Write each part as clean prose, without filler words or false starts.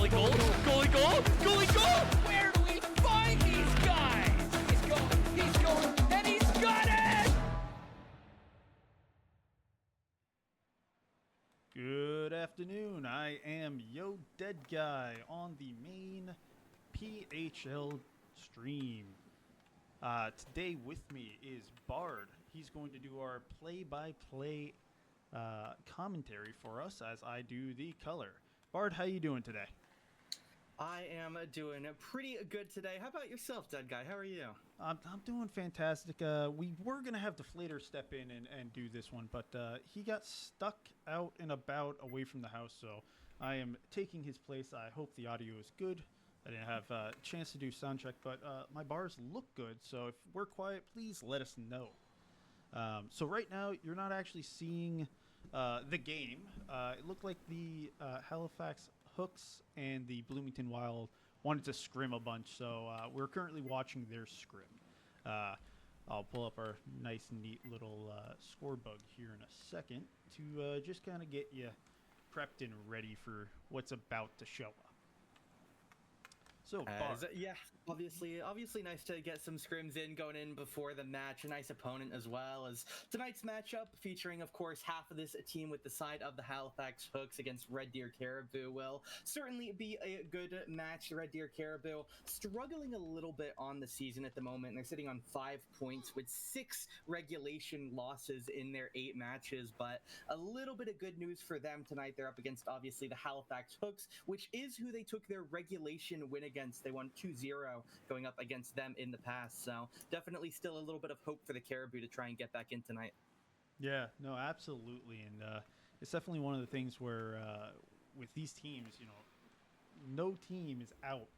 Goalie goal! Goalie goal! Goalie goal! Where do we find these guys? He's going, and he's got it! Good afternoon. I am Yo Dead Guy on the main PHL stream. Today with me is Bard. He's going to do our play-by-play commentary for us as I do the color. Bard, how you doing today? I am doing pretty good today. How about yourself, Dead Guy? How are you? I'm doing fantastic. We were going to have Deflator step in and do this one, but he got stuck out and about away from the house, so I am taking his place. I hope the audio is good. I didn't have a chance to do sound check, but my bars look good, so if we're quiet, please let us know. So right now, you're not actually seeing the game. It looked like the Halifax Hooks and the Bloomington Wild wanted to scrim a bunch, so we're currently watching their scrim. I'll pull up our nice, neat little score bug here in a second to just kind of get you prepped and ready for what's about to show up. So, yeah, obviously nice to get some scrims in going in before the match. A nice opponent as well as tonight's matchup featuring, of course, half of this team with the side of the Halifax Hooks against Red Deer Caribou will certainly be a good match. The Red Deer Caribou struggling a little bit on the season at the moment. They're sitting on 5 points with 6 regulation losses in their 8 matches, but a little bit of good news for them tonight. They're up against, obviously, the Halifax Hooks, which is who they took their regulation win against. They won 2-0 going up against them in the past, so definitely still a little bit of hope for the Caribou to try and get back in tonight. Yeah, no, absolutely, and it's definitely one of the things where with these teams, you know, no team is out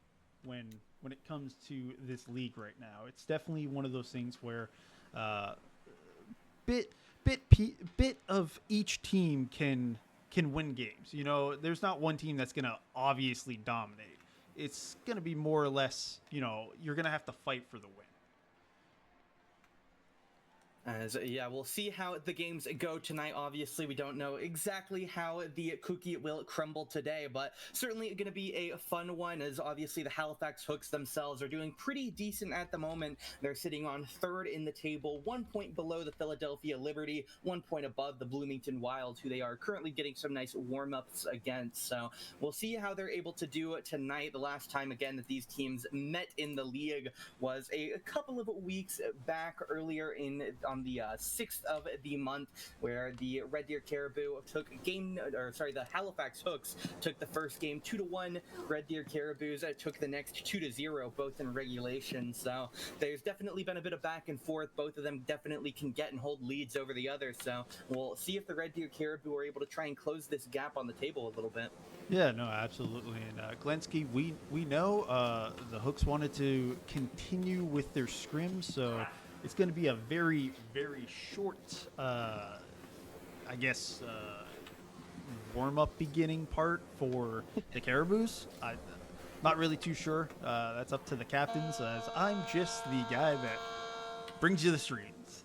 when it comes to this league right now. It's definitely one of those things where bit of each team can win games. You know, there's not one team that's gonna obviously dominate. It's going to be more or less, you know, you're going to have to fight for the win. Yeah, we'll see how the games go tonight. Obviously, we don't know exactly how the cookie will crumble today, but certainly going to be a fun one, as obviously the Halifax Hooks themselves are doing pretty decent at the moment. They're sitting on 3rd in the table, 1 point below the Philadelphia Liberty, 1 point above the Bloomington Wild, who they are currently getting some nice warm-ups against. So we'll see how they're able to do tonight. The last time, again, that these teams met in the league was a couple of weeks back earlier on the 6th of the month, where the Red Deer Caribou took the Halifax Hooks took the first game 2-1. Red Deer Caribous took the next 2-0, both in regulation. So there's definitely been a bit of back and forth. Both of them definitely can get and hold leads over the other. So we'll see if the Red Deer Caribou are able to try and close this gap on the table a little bit. Yeah, no, absolutely. And Glensky, we know the Hooks wanted to continue with their scrim, so it's going to be a very, very short, I guess, warm-up beginning part for the Caribous. I'm not really too sure. That's up to the captains, as I'm just the guy that brings you the streams.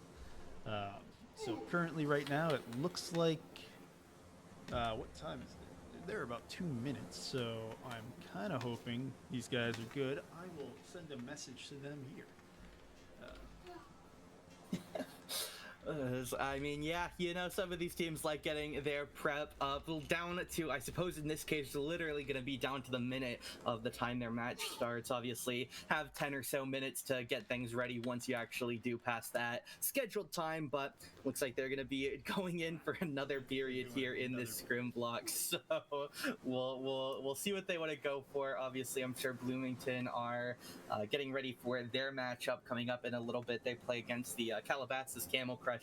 So currently right now it looks like, what time is it? They're about 2 minutes, so I'm kind of hoping these guys are good. I will send a message to them here. I mean, yeah, you know, some of these teams like getting their prep up down to, I suppose in this case, literally going to be down to the minute of the time their match starts. Obviously, have 10 or so minutes to get things ready once you actually do pass that scheduled time, but looks like they're going to be going in for another period here in this scrim block. So we'll see what they want to go for. Obviously, I'm sure Bloomington are getting ready for their matchup coming up in a little bit. They play against the Calabasas Camel Crushers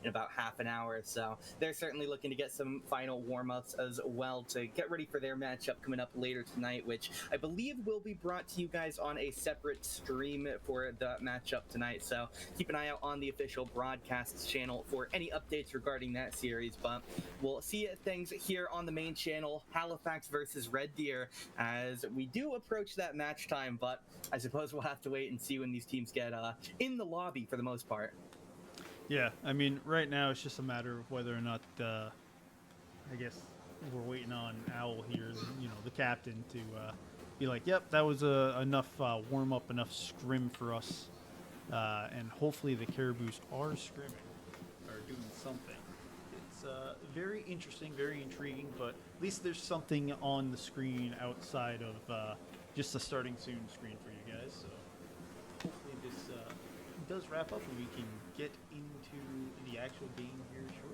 in about half an hour, so they're certainly looking to get some final warm-ups as well to get ready for their matchup coming up later tonight, which I believe will be brought to you guys on a separate stream for the matchup tonight. So keep an eye out on the official broadcasts channel for any updates regarding that series. But we'll see things here on the main channel, Halifax versus Red Deer, as we do approach that match time. But I suppose we'll have to wait and see when these teams get in the lobby for the most part. Yeah, I mean, right now it's just a matter of whether or not, I guess, we're waiting on Owl here, the captain, to be like, yep, that was enough warm up, enough scrim for us, and hopefully the Caribous are scrimming or doing something. It's very interesting, very intriguing, but at least there's something on the screen outside of just the starting soon screen for you guys. So hopefully this does wrap up and we can get into the actual game here shortly.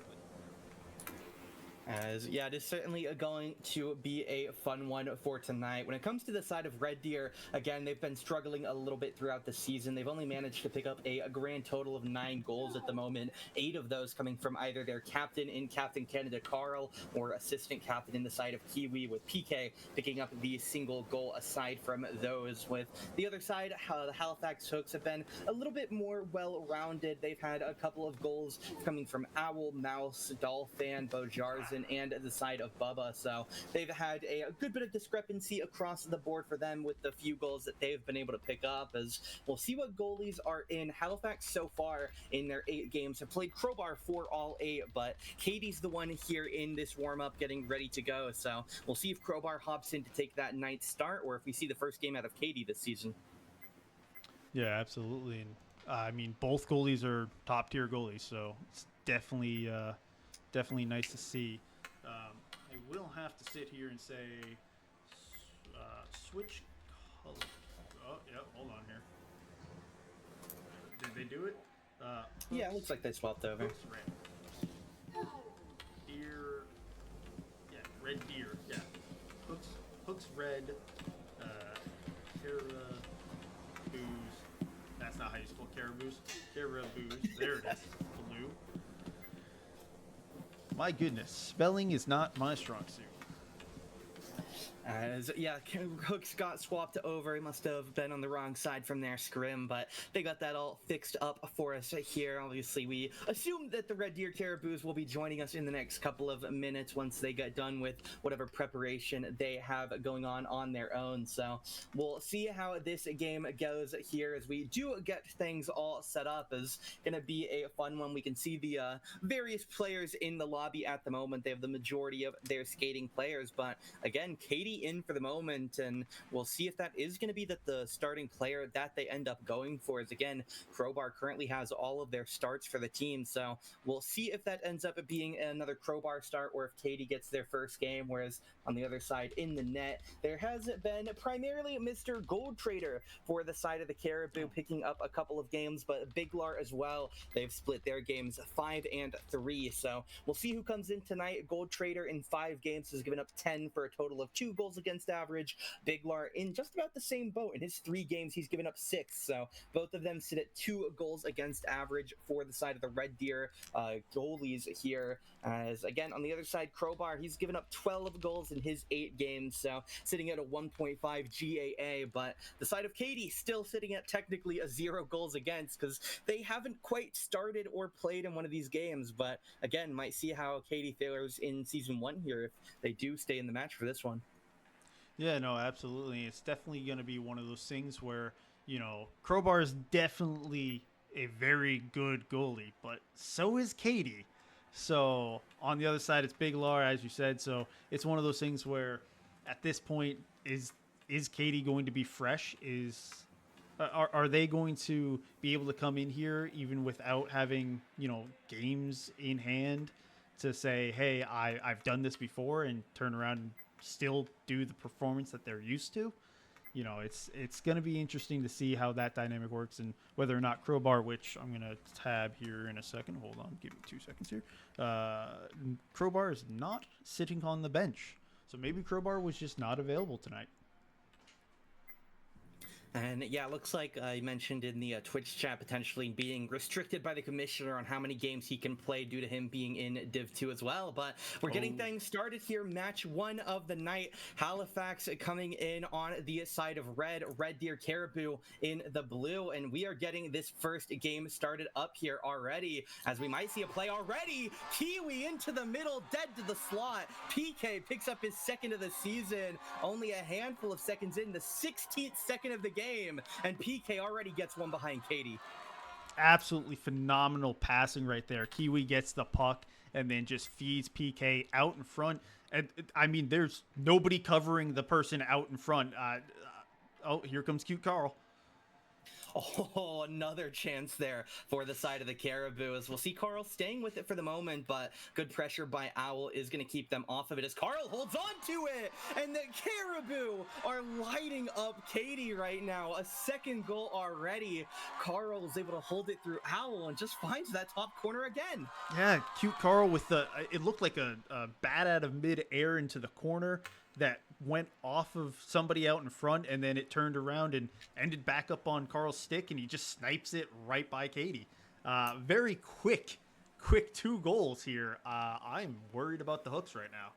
As yeah, it is certainly going to be a fun one for tonight. When it comes to the side of Red Deer, again, they've been struggling a little bit throughout the season. They've only managed to pick up a grand total of 9 goals at the moment, 8 of those coming from either their captain in Captain Canada Carl or assistant captain in the side of Kiwi, with PK picking up the single goal aside from those. With the other side, the Halifax Hooks have been a little bit more well-rounded. They've had a couple of goals coming from Owl, Mouse, Dolphin, Bojarz, and the side of Bubba, so they've had a good bit of discrepancy across the board for them with the few goals that they've been able to pick up. As we'll see what goalies are in. Halifax so far in their 8 games have played Crowbar for all 8, but Katie's the one here in this warm-up getting ready to go, so we'll see if Crowbar hops in to take that 9th start or if we see the first game out of Katie this season. Yeah, absolutely. And I mean, both goalies are top-tier goalies, so it's definitely nice to see. I will have to sit here and say switch color. Oh, yeah, hold on here. Did they do it? Yeah, it looks like they swapped over. Hooks red. Deer. Yeah, red deer. Yeah. Hooks red. Caribous. That's not how you spell Caribous. Caribous. There it is. Blue. My goodness, spelling is not my strong suit. As yeah, Hooks got swapped over. He must have been on the wrong side from their scrim, but they got that all fixed up for us here. Obviously, we assume that the Red Deer Caribous will be joining us in the next couple of minutes once they get done with whatever preparation they have going on their own. So we'll see how this game goes here as we do get things all set up. Is going to be a fun one. We can see the various players in the lobby at the moment. They have the majority of their skating players, but again, Katie in for the moment, and we'll see if that is going to be the starting player that they end up going for. As again, Crowbar currently has all of their starts for the team, so we'll see if that ends up being another Crowbar start or if Katie gets their first game. Whereas on the other side in the net, there has been primarily Mr. Gold Trader for the side of the Caribou picking up a couple of games, but Biglar as well. They've split their games 5 and 3, so we'll see who comes in tonight. Gold Trader in 5 games has given up 10 for a total of 2 goals against average. Biglar in just about the same boat. In his 3 games, he's given up 6. So both of them sit at 2 goals against average for the side of the Red Deer goalies here. As again, on the other side, Crowbar, he's given up 12 goals in his 8 games. So sitting at a 1.5 GAA. But the side of Katie still sitting at technically a 0 goals against because they haven't quite started or played in one of these games. But again, might see how Katie fares in season 1 here if they do stay in the match for this one. Yeah, no, absolutely. It's definitely going to be one of those things where, Crowbar is definitely a very good goalie, but so is Katie. So on the other side, it's Biglar, as you said. So it's one of those things where at this point, is Katie going to be fresh? Are they going to be able to come in here even without having, games in hand to say, hey, I've done this before, and turn around and still do the performance that they're used to? It's going to be interesting to see how that dynamic works and whether or not Crowbar, which I'm going to tab here in a second. Hold on, give me 2 seconds here. Crowbar is not sitting on the bench, so maybe Crowbar was just not available tonight. And yeah, it looks like I mentioned in the Twitch chat potentially being restricted by the commissioner on how many games he can play due to him being in Div 2 as well. But we're getting things started here. Match 1 of the night. Halifax coming in on the side of Red Deer Caribou in the blue. And we are getting this first game started up here already, as we might see a play already. Kiwi into the middle, dead to the slot. PK picks up his 2nd of the season. Only a handful of seconds in, the 16th second of the game. And PK already gets one behind Katie. absolutely phenomenal passing right there. Kiwi gets the puck and then just feeds PK out in front. And I mean, there's nobody covering the person out in front. Oh, here comes Cute Carl. Oh, another chance there for the side of the Caribou, as we'll see Carl staying with it for the moment, but good pressure by Owl is going to keep them off of it as Carl holds on to it, and the Caribou are lighting up Katie right now. A second goal already. Carl is able to hold it through Owl and just finds that top corner again. Yeah, Cute Carl with the, it looked like a bat out of mid-air into the corner that went off of somebody out in front, and then it turned around and ended back up on Carl's stick, and he just snipes it right by Katie. Very quick 2 goals here. I'm worried about the Hooks right now.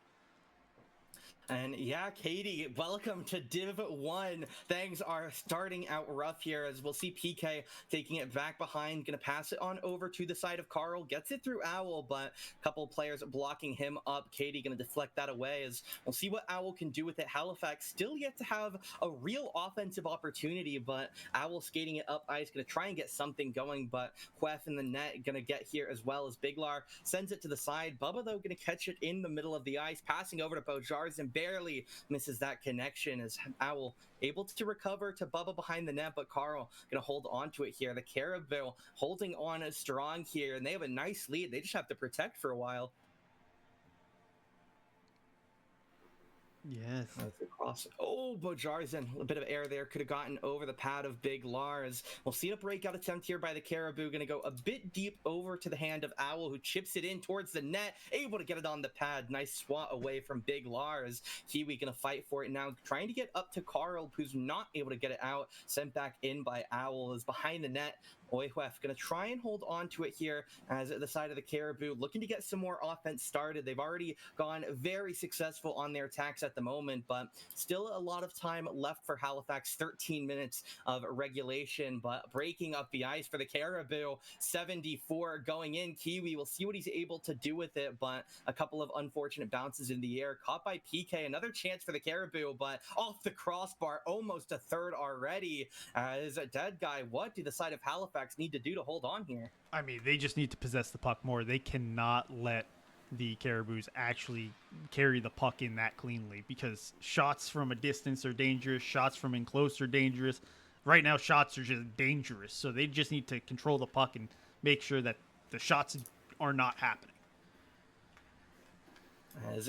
And yeah, Katie, welcome to Div 1. Things are starting out rough here, as we'll see PK taking it back behind, gonna pass it on over to the side of Carl, gets it through Owl, but a couple of players blocking him up. Katie gonna deflect that away, as we'll see what Owl can do with it. Halifax still yet to have a real offensive opportunity, but Owl skating it up ice, gonna try and get something going, but Huef in the net gonna get here as well, as Biglar sends it to the side. Bubba, though, gonna catch it in the middle of the ice, passing over to Bojars, and barely misses that connection, as Owl able to recover to Bubba behind the net, but Carl gonna hold on to it here. The Caribou holding on strong here, and they have a nice lead. They just have to protect for a while. Yes. Across. Oh, Bojarzen, a bit of air there, could have gotten over the pad of Big Lars. We'll see a breakout attempt here by the Caribou, going to go a bit deep over to the hand of Owl, who chips it in towards the net, able to get it on the pad. Nice swat away from Big Lars. Kiwi going to fight for it now, trying to get up to Carl, who's not able to get it out. Sent back in by Owl, is behind the net. Oihwef going to try and hold on to it here, as the side of the Caribou looking to get some more offense started. They've already gone very successful on their attacks at the moment, but still a lot of time left for Halifax. 13 minutes of regulation, but breaking up the ice for the Caribou. 74 going in. Kiwi, we'll see what he's able to do with it, but a couple of unfortunate bounces in the air. Caught by PK. Another chance for the Caribou, but off the crossbar. Almost a third already. As a dead guy, what do the side of Halifax need to do to hold on here? I mean, they just need to possess the puck more. They cannot let the Caribous actually carry the puck in that cleanly, because shots from a distance are dangerous. Shots from in close are dangerous. Right now, shots are just dangerous. So they just need to control the puck and make sure that the shots are not happening.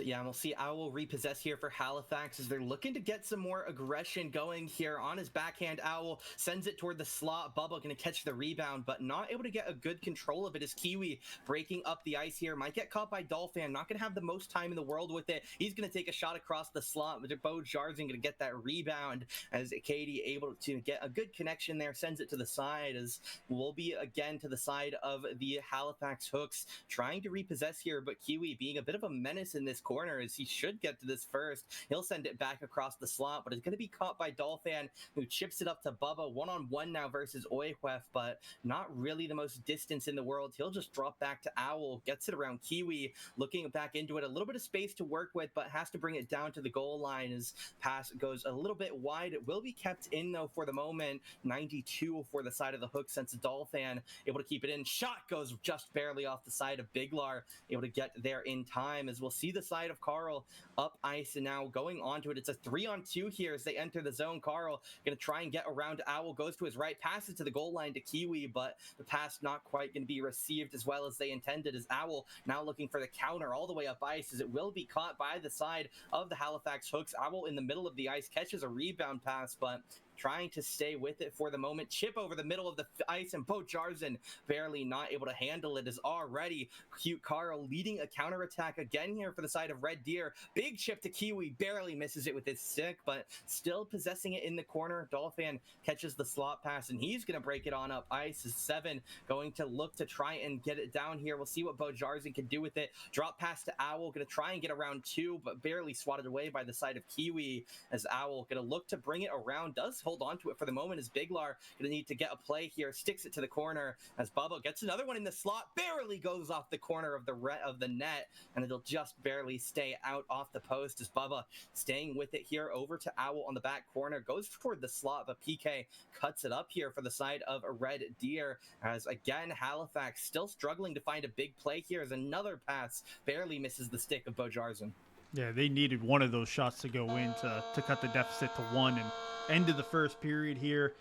Yeah, we'll see Owl repossess here for Halifax, as they're looking to get some more aggression going here. On his backhand, Owl sends it toward the slot. Bubba going to catch the rebound, but not able to get a good control of it, as Kiwi breaking up the ice here. Might get caught by Dolphin. Not going to have the most time in the world with it. He's going to take a shot across the slot, but Bo Jarzen going to get that rebound, as Katie able to get a good connection there. Sends it to the side, as we'll be again to the side of the Halifax Hooks, trying to repossess here, but Kiwi being a bit of a menace in this corner, as he should get to this first. He'll send it back across the slot, but it's going to be caught by Dolphin, who chips it up to Bubba. One-on-one now versus Oihwef, but not really the most distance in the world. He'll just drop back to Owl, gets it around Kiwi, looking back into it. A little bit of space to work with, but has to bring it down to the goal line. His pass goes a little bit wide. It will be kept in, though, for the moment. 92 for the side of the Hook, since Dolphin able to keep it in. Shot goes just barely off the side of Biglar, able to get there in time, as we'll see the side of Carl up ice and now going onto it. It's a 3-on-2 here as they enter the zone. Carl going to try and get around Owl, goes to his right, passes to the goal line to Kiwi, but the pass not quite going to be received as well as they intended, as Owl now looking for the counter all the way up ice, as it will be caught by the side of the Halifax Hooks. Owl in the middle of the ice catches a rebound pass, but trying to stay with it for the moment. Chip over the middle of the ice, and Bo Jarzen barely not able to handle it, as already Cute Carl leading a counterattack again here for the side of Red Deer. Big chip to Kiwi, barely misses it with his stick, but still possessing it in the corner. Dolphin catches the slot pass, and he's going to break it on up ice, as 7 going to look to try and get it down here. We'll see what Bo Jarzen can do with it. Drop pass to Owl, going to try and get around 2, but barely swatted away by the side of Kiwi, as Owl going to look to bring it around. Does hold on to it for the moment as Biglar gonna need to get a play here, sticks it to the corner as Bubba gets another one in the slot, barely goes off the corner of the net, and it'll just barely stay out off the post as Bubba staying with it here over to Owl on the back corner, goes toward the slot, but PK cuts it up here for the side of a Red Deer, as again Halifax still struggling to find a big play here as another pass barely misses the stick of Bojarzin. Yeah, they needed one of those shots to go in to cut the deficit to 1 and end of the first period here.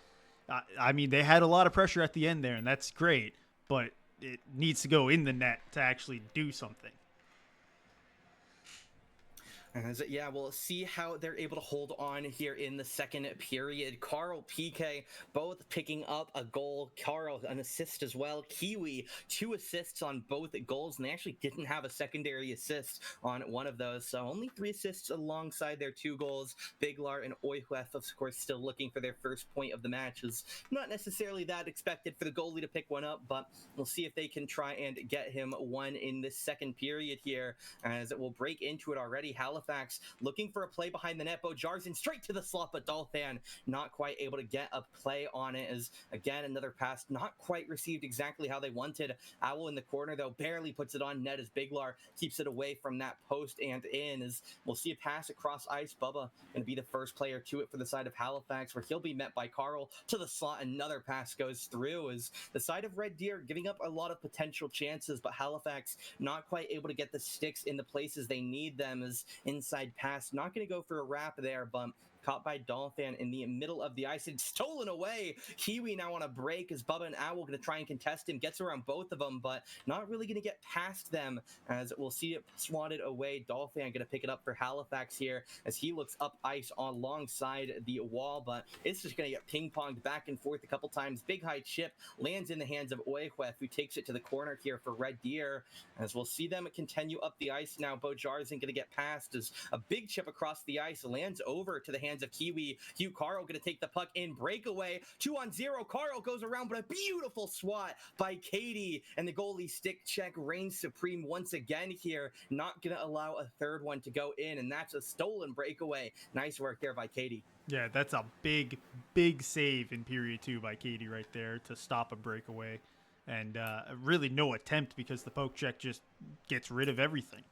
I mean, they had a lot of pressure at the end there, and that's great, but it needs to go in the net to actually do something. Yeah, we'll see how they're able to hold on here in the second period. Carl, PK, both picking up a goal. Carl, an assist as well. Kiwi, 2 assists on both goals, and they actually didn't have a secondary assist on one of those, so only 3 assists alongside their 2 goals. Biglar and Oyhuef, of course, still looking for their first point of the match. Is not necessarily that expected for the goalie to pick one up, but we'll see if they can try and get him one in this second period here, as it will break into it already. Halifax looking for a play behind the net. Bojarzin straight to the slot, but Dolphin not quite able to get a play on it, as again another pass not quite received exactly how they wanted. Owl in the corner though barely puts it on net as Biglar keeps it away from that post and in, as we'll see a pass across ice. Bubba going to be the first player to it for the side of Halifax, where he'll be met by Carl to the slot. Another pass goes through, as the side of Red Deer giving up a lot of potential chances, but Halifax not quite able to get the sticks in the places they need them, as inside pass not going to go for a wrap there, but caught by Dolphin in the middle of the ice and stolen away. Kiwi now on a break as Bubba and Owl going to try and contest him, gets around both of them, but not really going to get past them, as we'll see it swatted away. Dolphin going to pick it up for Halifax here as he looks up ice alongside the wall, but it's just going to get ping-ponged back and forth a couple times. Big high chip lands in the hands of Oyhuef, who takes it to the corner here for Red Deer, as we'll see them continue up the ice now. Bojarzin going to get past as a big chip across the ice lands over to the hands of Kiwi. Hugh Carl going to take the puck in, breakaway, 2-on-0. Carl goes around, but a beautiful swat by Katie, and the goalie stick check reigns supreme once again here. Not going to allow a third one to go in, and that's a stolen breakaway. Nice work there by Katie. Yeah, that's a big, big save in period 2 by Katie right there to stop a breakaway. And really no attempt, because the poke check just gets rid of everything.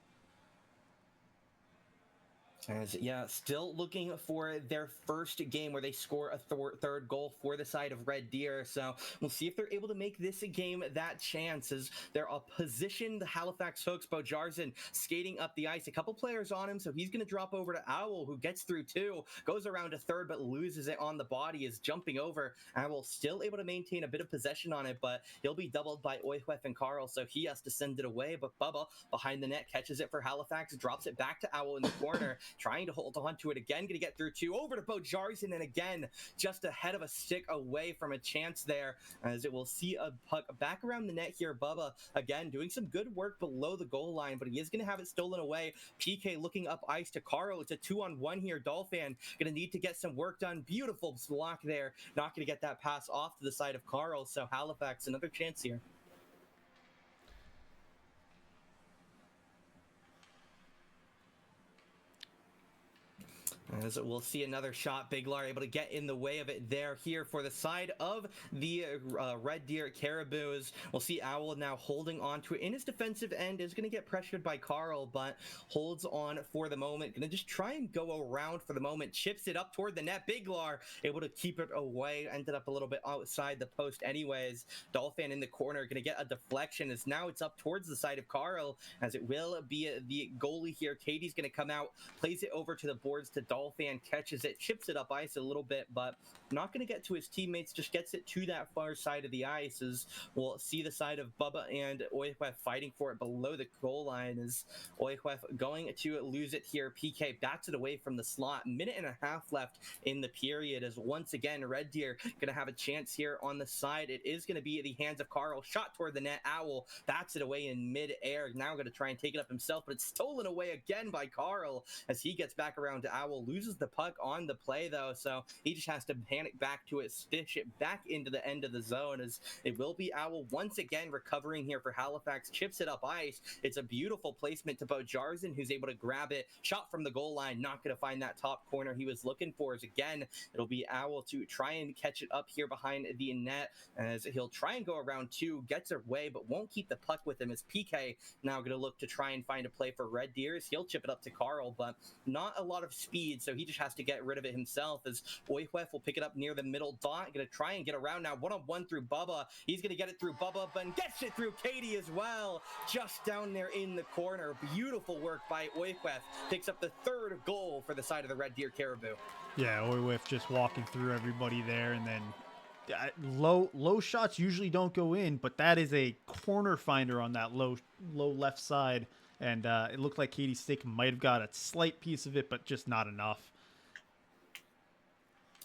As, yeah, still looking for their first game where they score a third goal for the side of Red Deer. So we'll see if they're able to make this a game that chance, as they're positioned. The Halifax Hooks, Bojarzin skating up the ice. A couple players on him, so he's going to drop over to Owl, who gets through 2, goes around to third, but loses it on the body, is jumping over. Owl still able to maintain a bit of possession on it, but he'll be doubled by Oyhuef and Carl, so he has to send it away. But Bubba behind the net catches it for Halifax, drops it back to Owl in the corner. Trying to hold on to it again, going to get through 2, over to Bojarzin, and again, just ahead of a stick away from a chance there, as it will see a puck back around the net here. Bubba, again, doing some good work below the goal line, but he is going to have it stolen away. PK looking up ice to Carl. It's a 2-on-1 here. Dolphin going to need to get some work done. Beautiful block there. Not going to get that pass off to the side of Carl, so Halifax, another chance here. As we'll see another shot, Biglar able to get in the way of it there here for the side of the Red Deer Caribous. We'll see Owl now holding on to it in his defensive end, is going to get pressured by Carl, but holds on for the moment. Going to just try and go around for the moment, chips it up toward the net. Biglar able to keep it away, ended up a little bit outside the post anyways. Dolphin in the corner going to get a deflection, as now it's up towards the side of Carl, as it will be the goalie here. Katie's going to come out, plays it over to the boards to Dolphin, catches it, chips it up ice a little bit, but not going to get to his teammates, just gets it to that far side of the ice, as we'll see the side of Bubba and Oyhuef fighting for it below the goal line, as Oyhuef going to lose it here. PK bats it away from the slot. Minute and a half left in the period, as once again Red Deer going to have a chance here on the side. It is going to be the hands of Carl, shot toward the net. Owl bats it away in mid-air, now going to try and take it up himself, but it's stolen away again by Carl, as he gets back around to Owl, loses the puck on the play, though, so he just has to panic back to it, stitch it back into the end of the zone, as it will be Owl once again recovering here for Halifax, chips it up ice. It's a beautiful placement to Bojarzen, who's able to grab it, shot from the goal line, not going to find that top corner he was looking for, as again, it'll be Owl to try and catch it up here behind the net, as he'll try and go around two, gets away, but won't keep the puck with him, as PK now going to look to try and find a play for Red Deers. He'll chip it up to Carl, but not a lot of speed, so he just has to get rid of it himself, as Oihwef will pick it up near the middle dot, going to try and get around now, one-on-one through Bubba. He's going to get it through Bubba, but gets it through Katie as well, just down there in the corner. Beautiful work by Oihwef, picks up the third goal for the side of the Red Deer Caribou. Yeah, Oihwef just walking through everybody there, and then low shots usually don't go in, but that is a corner finder on that low left side, and it looked like Katie Stick might have got a slight piece of it, but just not enough.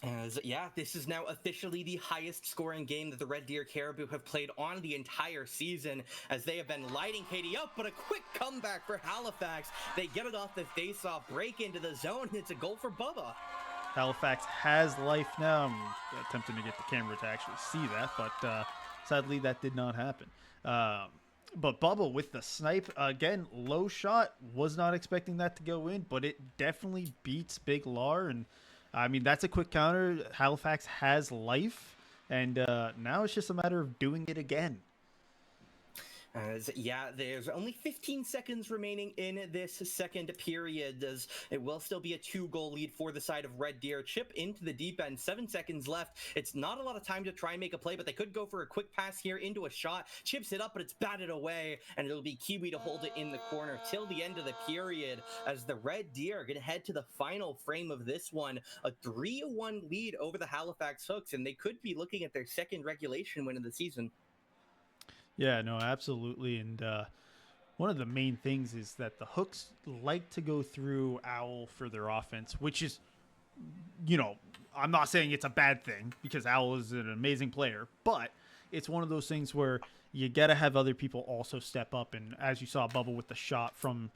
As, yeah, this is now officially the highest scoring game that the Red Deer Caribou have played on the entire season, as they have been lighting Katie up, but a quick comeback for Halifax. They get it off the face-off, break into the zone, and it's a goal for Bubba. Halifax has life now. I'm attempting to get the camera to actually see that, but sadly that did not happen. But Bubba with the snipe, again, low shot, was not expecting that to go in, but it definitely beats Big Lar, and I mean, that's a quick counter. Halifax has life, and now it's just a matter of doing it again. Yeah, there's only 15 seconds remaining in this second period, as it will still be a 2-goal lead for the side of Red Deer. Chip into the deep end, 7 seconds left. It's not a lot of time to try and make a play, but they could go for a quick pass here into a shot. Chips it up, but it's batted away, and it'll be Kiwi to hold it in the corner till the end of the period, as the Red Deer are going to head to the final frame of this one. A 3-1 lead over the Halifax Hooks, and they could be looking at their second regulation win of the season. Yeah, no, absolutely. And one of the main things is that the Hooks like to go through Owl for their offense, which is, you know, I'm not saying it's a bad thing, because Owl is an amazing player, but it's one of those things where you got to have other people also step up. And as you saw Bubba with the shot from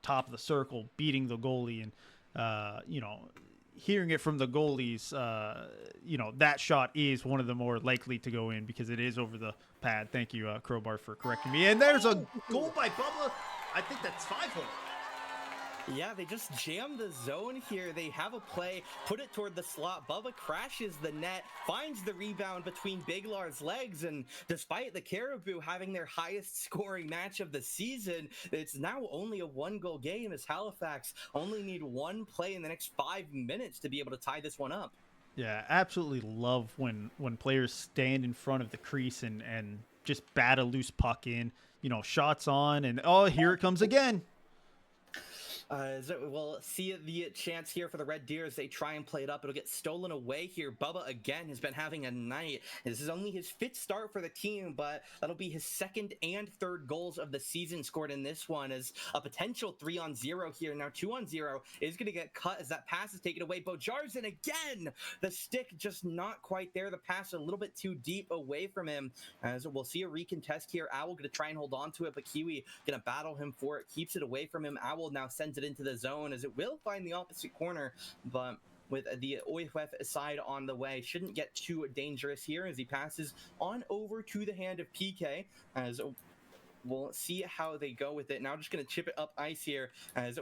top of the circle, beating the goalie, and, hearing it from the goalies, that shot is one of the more likely to go in because it is over the pad. Thank you, Crowbar, for correcting me. And there's a goal by Bubba. I think that's 5-hole. Yeah, they just jammed the zone here. They have a play, put it toward the slot. Bubba crashes the net, finds the rebound between Big Lar's legs, and despite the Caribou having their highest scoring match of the season, it's now only a 1-goal game, as Halifax only need one play in the next 5 minutes to be able to tie this one up. Yeah, absolutely love when players stand in front of the crease and just bat a loose puck in, shots on, and oh, here it comes again. So we'll see the chance here for the Red Deer as they try and play it up. It'll get stolen away here. Bubba, again, has been having a night. This is only his 5th start for the team, but that'll be his 2nd and 3rd goals of the season scored in this one, as a potential 3-on-0 here. Now 2-on-0 is going to get cut as that pass is taken away. Bojarzen again! The stick just not quite there. The pass a little bit too deep away from him, as we'll see a recontest here. Owl going to try and hold on to it, but Kiwi going to battle him for it. Keeps it away from him. Owl now sends it into the zone, as it will find the opposite corner, but with the Oihwef side on the way, shouldn't get too dangerous here as he passes on over to the hand of PK, as we'll see how they go with it. Now just going to chip it up ice here, as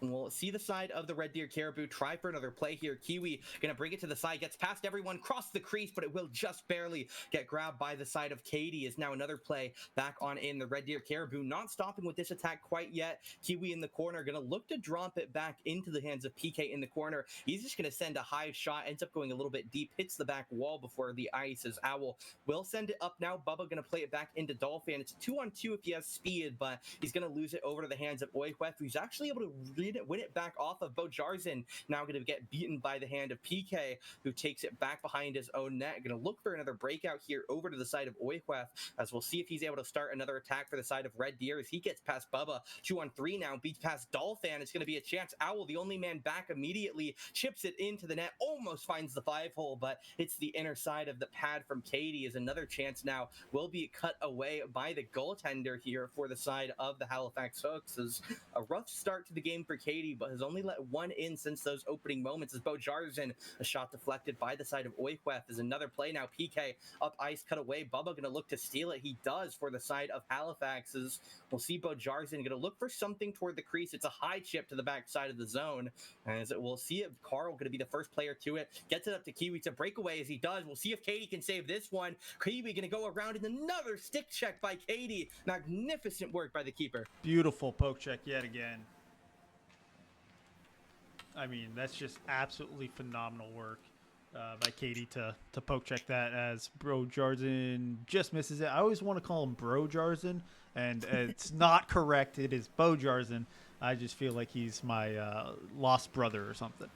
we'll see the side of the Red Deer Caribou try for another play here. Kiwi going to bring it to the side, gets past everyone, cross the crease, but it will just barely get grabbed by the side of Katie. Is now another play back on in the Red Deer Caribou, not stopping with this attack quite yet. Kiwi in the corner, going to look to drop it back into the hands of PK in the corner. He's just going to send a high shot, ends up going a little bit deep, hits the back wall before the ice, as Owl will send it up now. Bubba going to play it back into Dolphin. It's a 2-on-2 if he has speed, but he's going to lose it over to the hands of Oihwef, who's actually able to win it back off of Bojarzen. Now going to get beaten by the hand of PK, who takes it back behind his own net. Going to look for another breakout here over to the side of Oihwef, as we'll see if he's able to start another attack for the side of Red Deer as he gets past Bubba. 2-on-3 now, beats past Dolphin. It's going to be a chance. Owl, the only man back immediately, chips it into the net, almost finds the 5-hole, but it's the inner side of the pad from Katie. Is another chance now will be cut away by the goaltender here for the side of the Halifax Hooks. As a rough start to the game for for Katie, but has only let one in since those opening moments as Bo Jarzen, a shot deflected by the side of Oikwef. There's another play now. PK up ice, cut away. Bubba going to look to steal it. He does for the side of Halifax. As we'll see Bo Jarzen going to look for something toward the crease. It's a high chip to the back side of the zone. As we'll see if Carl going to be the first player to it. Gets it up to Kiwi to breakaway as he does. We'll see if Katie can save this one. Kiwi going to go around in another stick check by Katie. Magnificent work by the keeper. Beautiful poke check yet again. I mean, that's just absolutely phenomenal work by Katie to poke check that, as Bro Jarzen just misses it. I always want to call him Bro Jarzen, and it's not correct. It is Bo Jarzen. I just feel like he's my lost brother or something.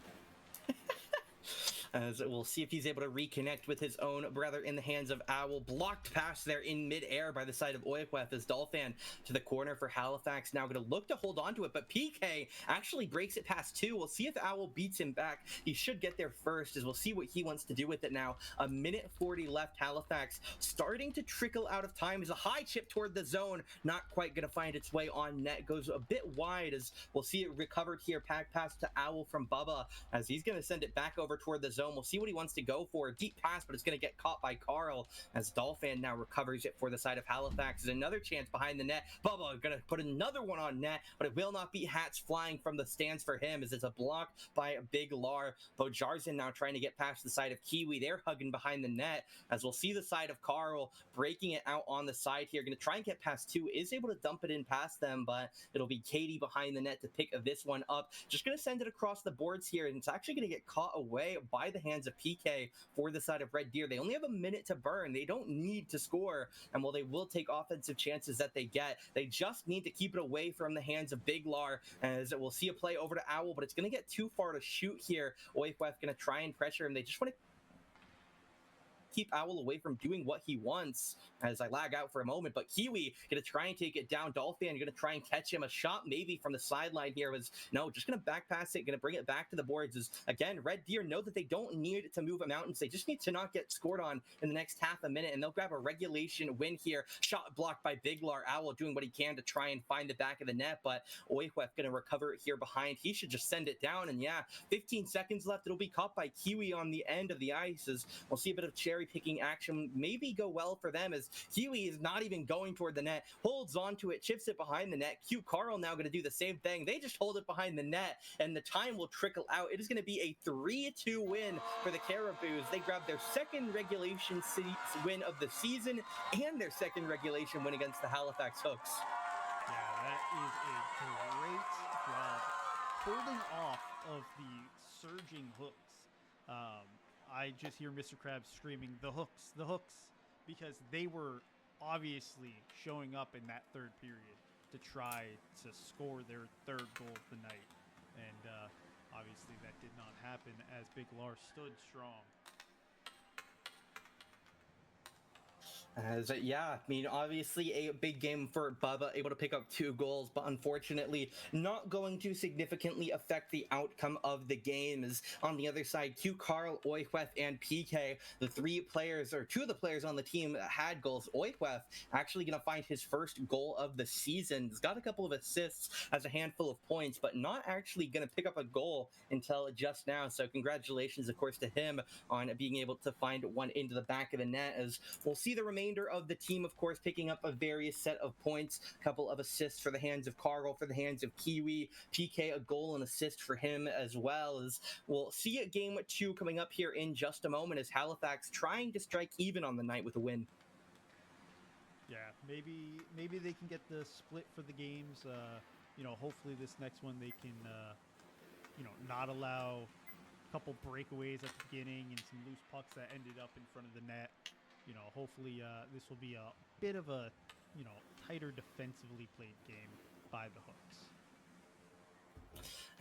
As we'll see if he's able to reconnect with his own brother in the hands of Owl. Blocked pass there in midair by the side of Oikwef as Dolphin to the corner for Halifax. Now going to look to hold on to it, but PK actually breaks it past 2. We'll see if Owl beats him back. He should get there first, as we'll see what he wants to do with it now. 1:40 left. Halifax starting to trickle out of time as a high chip toward the zone. Not quite going to find its way on net. Goes a bit wide, as we'll see it recovered here. Pack pass to Owl from Bubba as he's going to send it back over toward the zone. We'll see what he wants to go for. A deep pass, but it's going to get caught by Carl as Dolphin now recovers it for the side of Halifax. There's another chance behind the net. Bubba going to put another one on net, but it will not be hats flying from the stands for him as it's a block by Big Lar. Bo Jarzen now trying to get past the side of Kiwi. They're hugging behind the net, as we'll see the side of Carl breaking it out on the side here. Going to try and get past 2. Is able to dump it in past them, but it'll be Katie behind the net to pick this one up. Just going to send it across the boards here, and it's actually going to get caught away by the hands of PK for the side of Red Deer. They only have a minute to burn. They don't need to score, and while they will take offensive chances that they get, they just need to keep it away from the hands of Big Lar, as we'll see a play over to Owl, but it's going to get too far to shoot here. Oikwef going to try and pressure him. They just want to keep Owl away from doing what he wants, as I lag out for a moment, but Kiwi gonna try and take it down. Dolphin gonna try and catch him. A shot maybe from the sideline here was no, just gonna back pass it, gonna bring it back to the boards. As again, Red Deer know that they don't need to move mountains. They just need to not get scored on in the next half a minute, and they'll grab a regulation win here. Shot blocked by Big Lar. Owl doing what he can to try and find the back of the net, but Oikwef gonna recover it here behind. He should just send it down, and yeah, 15 seconds left. It'll be caught by Kiwi on the end of the ice, as we'll see a bit of cherry picking action maybe go well for them, as Kiwi is not even going toward the net, holds onto it, chips it behind the net. Q Carl now going to do the same thing. They just hold it behind the net, and the time will trickle out. It is going to be a 3-2 win for the Caribous. They grab their second regulation win of the season and their second regulation win against the Halifax Hooks. Yeah, that is a great job holding off of the surging Hooks. I just hear Mr. Krabs screaming, the Hooks, because they were obviously showing up in that third period to try to score their third goal of the night. And obviously that did not happen, as Big Lar stood strong. Yeah, I mean, obviously a big game for Bubba, able to pick up 2 goals, but unfortunately not going to significantly affect the outcome of the game. As on the other side, Q Carl, Oikwef, and PK, the 3 players, or 2 of the players on the team that had goals. Oikwef actually going to find his first goal of the season. He's got a couple of assists, has a handful of points, but not actually going to pick up a goal until just now. So congratulations, of course, to him on being able to find one into the back of the net, as we'll see the remainder of the team, of course, picking up a various set of points. A couple of assists for the hands of Carl, for the hands of Kiwi. PK, a goal and assist for him, as well. As we'll see a game 2 coming up here in just a moment, as Halifax trying to strike even on the night with a win. Yeah, maybe they can get the split for the games. Hopefully this next one they can, not allow a couple breakaways at the beginning and some loose pucks that ended up in front of the net. Hopefully this will be a bit of a, tighter defensively played game by the Hooks.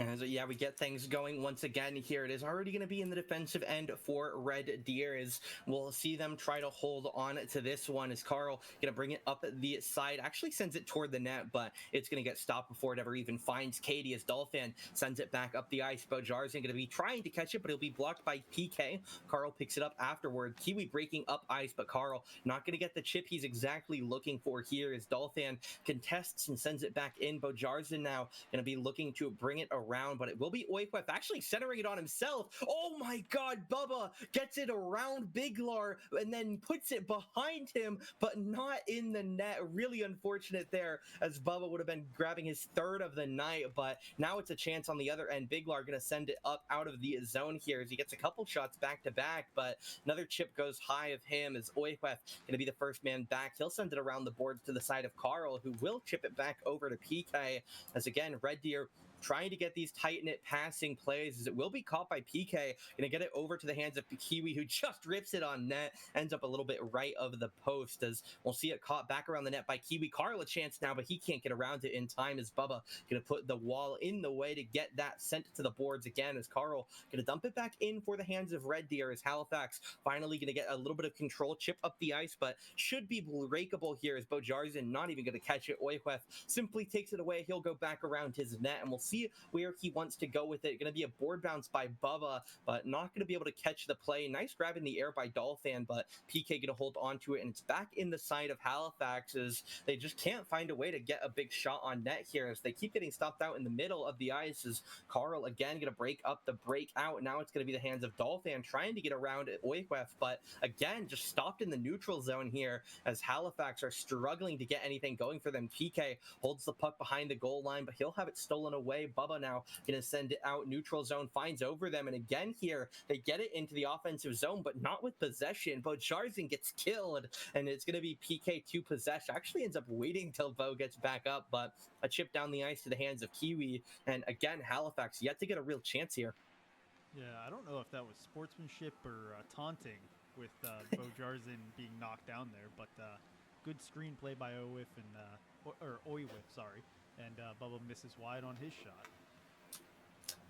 And so, yeah, we get things going once again here. It is already going to be in the defensive end for Red Deer, as we'll see them try to hold on to this one, as Carl going to bring it up the side, actually sends it toward the net, but it's going to get stopped before it ever even finds Katie, as Dolphin sends it back up the ice. Bojar's going to be trying to catch it, but it'll be blocked by PK. Carl picks it up afterward. Kiwi breaking up ice, but Carl not going to get the chip he's exactly looking for here, as Dolphin contests and sends it back in. Bojar's now going to be looking to bring it around, but it will be Oikwef actually centering it on himself. Oh my god, Bubba gets it around Biglar and then puts it behind him, but not in the net. Really unfortunate there, as Bubba would have been grabbing his third of the night, but now it's a chance on the other end. Biglar going to send it up out of the zone here, as he gets a couple shots back to back, but another chip goes high of him, as Oikwef going to be the first man back. He'll send it around the boards to the side of Carl, who will chip it back over to PK, as again, Red Deer trying to get these tight-knit passing plays, as it will be caught by PK. Gonna get it over to the hands of Kiwi, who just rips it on net, ends up a little bit right of the post, as we'll see it caught back around the net by Kiwi. Carl a chance now, but he can't get around it in time, as Bubba gonna put the wall in the way to get that sent to the boards again, as Carl gonna dump it back in for the hands of Red Deer, as Halifax finally gonna get a little bit of control, chip up the ice, but should be breakable here, as Bojarzin not even gonna catch it. Oikwef simply takes it away. He'll go back around his net, and we'll see where he wants to go with it. Going to be a board bounce by Bubba, but not going to be able to catch the play. Nice grab in the air by Dolphin, but PK going to hold on to it, and it's back in the side of Halifax, as they just can't find a way to get a big shot on net here, as they keep getting stopped out in the middle of the ice, as Carl again going to break up the breakout. Now it's going to be the hands of Dolphin trying to get around Oikwef, but again, just stopped in the neutral zone here, as Halifax are struggling to get anything going for them. PK holds the puck behind the goal line, but he'll have it stolen away. Bubba now gonna send it out neutral zone, finds over them, and again here they get it into the offensive zone, but not with possession. Bojarzin gets killed, and it's gonna be PK to possession. Actually ends up waiting till Bo gets back up, but a chip down the ice to the hands of Kiwi, and again Halifax yet to get a real chance here. Yeah, I don't know if that was sportsmanship or taunting with Bojarzin being knocked down there, but good screenplay by Oiwif, sorry, and Bubba misses wide on his shot.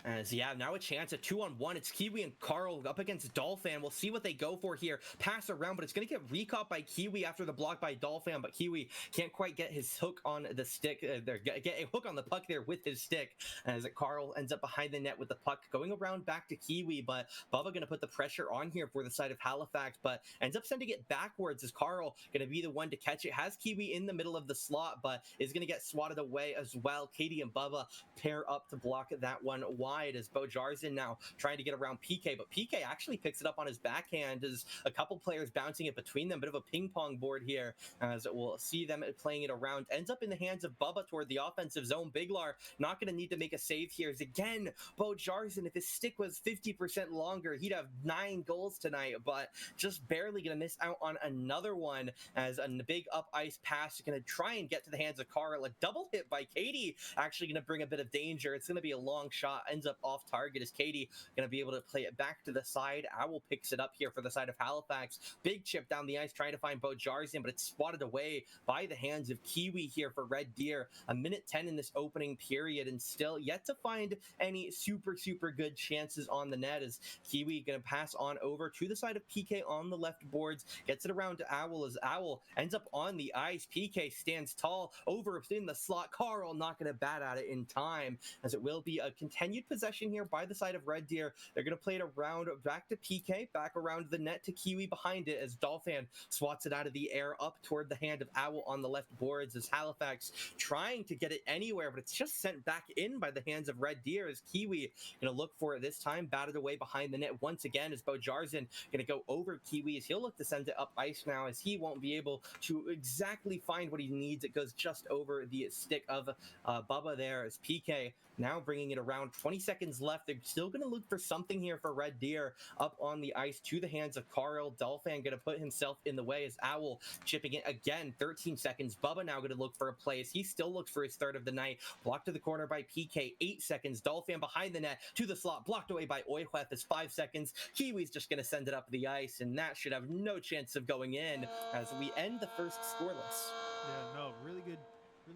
As yeah, now a chance, a 2-on-1. It's Kiwi and Carl up against Dolphin. We'll see what they go for here. Pass around, but it's going to get recaught by Kiwi after the block by Dolphin, but Kiwi can't quite get his hook on the stick. Get a hook on the puck there with his stick, as Carl ends up behind the net with the puck going around back to Kiwi, but Bubba going to put the pressure on here for the side of Halifax, but ends up sending it backwards, as Carl going to be the one to catch it. Has Kiwi in the middle of the slot, but is going to get swatted away as well. Katie and Bubba pair up to block that one wide, as Bojarzin now trying to get around PK, but PK actually picks it up on his backhand, as a couple players bouncing it between them. Bit of a ping pong board here, as we'll see them playing it around. Ends up in the hands of Bubba toward the offensive zone. Biglar not going to need to make a save here, as again Bojarzin, if his stick was 50% longer, he'd have 9 goals tonight, but just barely going to miss out on another one, as a big up ice pass going to try and get to the hands of Carl. A double hit by Katie actually going to bring a bit of danger. It's going to be a long shot, ends up off target, as Katie going to be able to play it back to the side. Owl picks it up here for the side of Halifax. Big chip down the ice trying to find Bojarzin, but it's swatted away by the hands of Kiwi here for Red Deer. A minute 10 in this opening period, and still yet to find any super good chances on the net, as Kiwi going to pass on over to the side of PK on the left boards, gets it around to Owl, as Owl ends up on the ice. PK stands tall over in the slot. Carl not going to bat at it in time, as it will be a continued possession here by the side of Red Deer. They're going to play it around back to PK, back around the net to Kiwi behind it, as Dolphin swats it out of the air up toward the hand of Owl on the left boards, as Halifax trying to get it anywhere, but it's just sent back in by the hands of Red Deer, as Kiwi going to look for it this time, batted away behind the net once again, as Bojarzin going to go over Kiwi, as he'll look to send it up ice now, as he won't be able to exactly find what he needs. It goes just over the stick of Bubba there, as PK now bringing it around. 20 seconds left. They're still going to look for something here for Red Deer up on the ice to the hands of Carl. Dolphin going to put himself in the way, as Owl chipping it again. 13 seconds. Bubba now going to look for a play, as he still looks for his third of the night. Blocked to the corner by PK. 8 seconds. Dolphin behind the net to the slot. Blocked away by Oikwef. Is 5 seconds. Kiwi's just going to send it up the ice, and that should have no chance of going in, as we end the first scoreless. Yeah, no, really good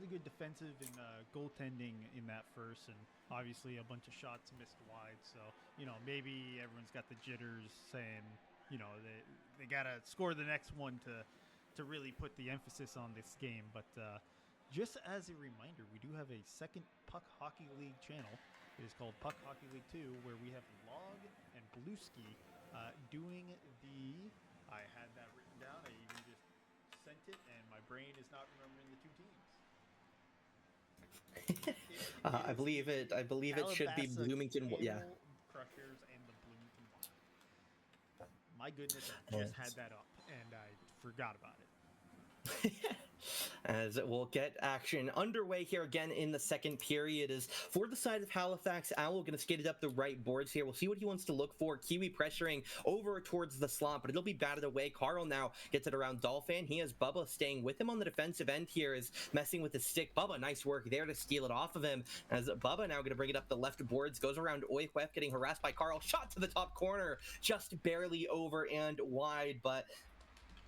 really good defensive and goaltending in that first, and obviously a bunch of shots missed wide. So, you know, maybe everyone's got the jitters saying, you know, they got to score the next one to really put the emphasis on this game. But just as a reminder, we do have a second Puck Hockey League channel. It is called Puck Hockey League 2, where we have Log and Blueski doing the... I had that written down. I even just sent it, and my brain is not remembering the two teams. I believe it should be Calabasas Bloomington. Yeah. Cable Crushers and the Bloomington Wild. My goodness, I just had that up, and I forgot about it. As we'll get action underway here again in the second period. Is for the side of Halifax, Owl going to skate it up the right boards here. We'll see what he wants to look for. Kiwi pressuring over towards the slot, but it'll be batted away. Carl now gets it around Dolphin. He has Bubba staying with him on the defensive end here, is messing with his stick. Bubba, nice work there to steal it off of him, as Bubba now going to bring it up the left boards, goes around Oikwef, getting harassed by Carl. Shot to the top corner, just barely over and wide, but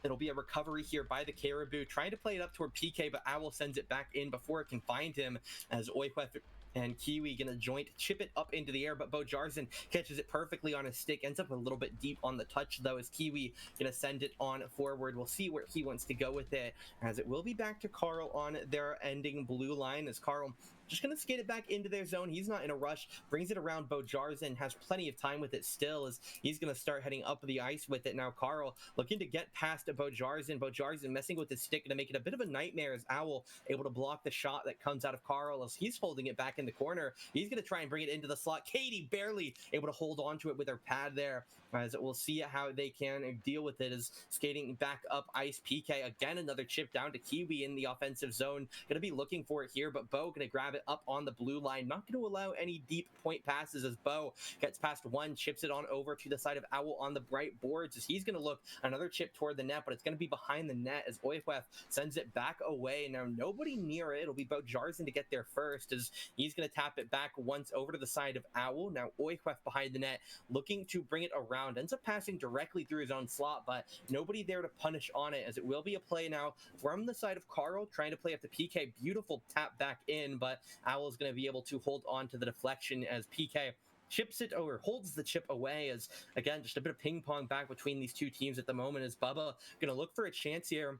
it'll be a recovery here by the Caribou, trying to play it up toward PK, but Owl sends it back in before it can find him, as Oikwef and Kiwi gonna joint chip it up into the air, but Bo Jarzen catches it perfectly on his stick, ends up a little bit deep on the touch though, as Kiwi gonna send it on forward. We'll see where he wants to go with it, as it will be back to Carl on their ending blue line, as Carl just gonna skate it back into their zone. He's not in a rush, brings it around Bo Jarzen, has plenty of time with it still, as he's gonna start heading up the ice with it. Now Carl looking to get past Bo Jarzen. Bo Jarzen messing with his stick, gonna make it a bit of a nightmare, as Owl able to block the shot that comes out of Carl, as he's holding it back in the corner. He's gonna try and bring it into the slot. Katie barely able to hold on to it with her pad there, as we'll see how they can deal with it, as skating back up ice. PK again, another chip down to Kiwi in the offensive zone, gonna be looking for it here, but Bo gonna grab it up on the blue line, not going to allow any deep point passes, as Bo gets past one, chips it on over to the side of Owl on the bright boards, as he's going to look another chip toward the net, but it's going to be behind the net, as Oikwef sends it back away. Now nobody near it. It'll be Bo Jarzen to get there first, as he's going to tap it back once over to the side of Owl. Now Oikwef behind the net, looking to bring it around, ends up passing directly through his own slot, but nobody there to punish on it, as it will be a play now from the side of Carl, trying to play up to PK. Beautiful tap back in, but Owl is going to be able to hold on to the deflection, as PK chips it or holds the chip away, as again just a bit of ping pong back between these two teams at the moment, as Bubba going to look for a chance here,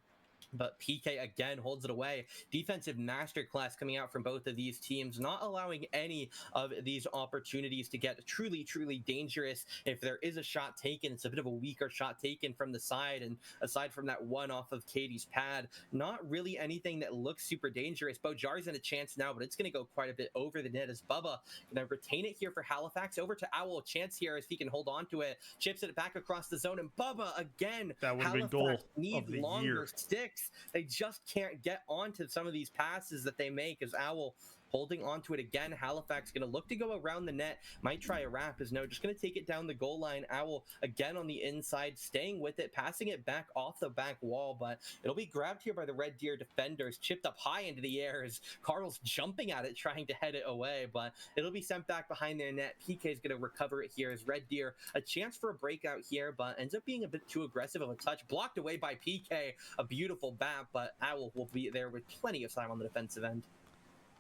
but PK again holds it away. Defensive masterclass coming out from both of these teams, not allowing any of these opportunities to get truly dangerous. If there is a shot taken, it's a bit of a weaker shot taken from the side, and aside from that one off of Katie's pad, not really anything that looks super dangerous. Bo Jarzen a chance now, but it's going to go quite a bit over the net, as Bubba going to retain it here for Halifax. Over to Owl, a chance here if he can hold on to it, chips it back across the zone, and Bubba again. That would have been goal need of the longer year. sticks. They just can't get onto some of these passes that they make, as Owl holding on to it again. Halifax going to look to go around the net, might try a wrap, as no, just going to take it down the goal line. Owl again on the inside, staying with it, passing it back off the back wall, but it'll be grabbed here by the Red Deer defenders, chipped up high into the air, as Carl's jumping at it, trying to head it away, but it'll be sent back behind their net. PK is going to recover it here, as Red Deer a chance for a breakout here, but ends up being a bit too aggressive of a touch, blocked away by PK. A beautiful bat, but Owl will be there with plenty of time on the defensive end.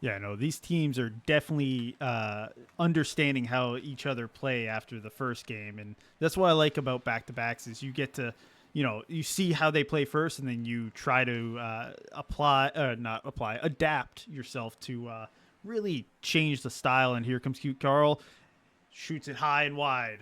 Yeah, no, these teams are definitely understanding how each other play after the first game, and that's what I like about back-to-backs is you get to, you know, you see how they play first, and then you try to adapt yourself to really change the style. And here comes cute Carl, shoots it high and wide.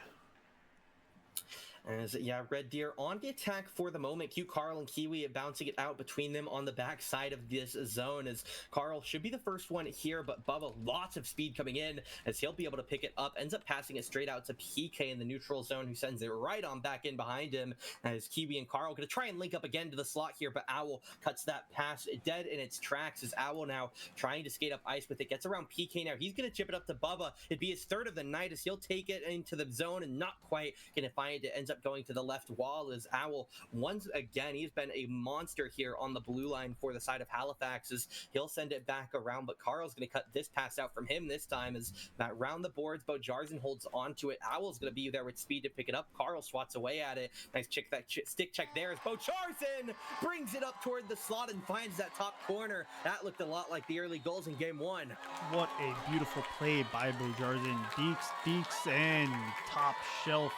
As Red Deer on the attack for the moment. Cute Carl and Kiwi bouncing it out between them on the back side of this zone, as Carl should be the first one here, but Bubba lots of speed coming in, as he'll be able to pick it up, ends up passing it straight out to PK in the neutral zone, who sends it right on back in behind him, as Kiwi and Carl going to try and link up again to the slot here, but Owl cuts that pass dead in its tracks, as Owl now trying to skate up ice with it, gets around PK. Now he's going to chip it up to Bubba. It'd be his third of the night, as he'll take it into the zone and not quite going to find it. Ends up going to the left wall as Owl, once again, he's been a monster here on the blue line for the side of Halifax as he'll send it back around, but Carl's going to cut this pass out from him this time as that round the boards, Bojarzen holds onto it. Owl's going to be there with speed to pick it up. Carl swats away at it. Nice stick check there as Bojarzen brings it up toward the slot and finds that top corner. That looked a lot like the early goals in game one. What a beautiful play by Bojarzen. Deeks, and top shelf.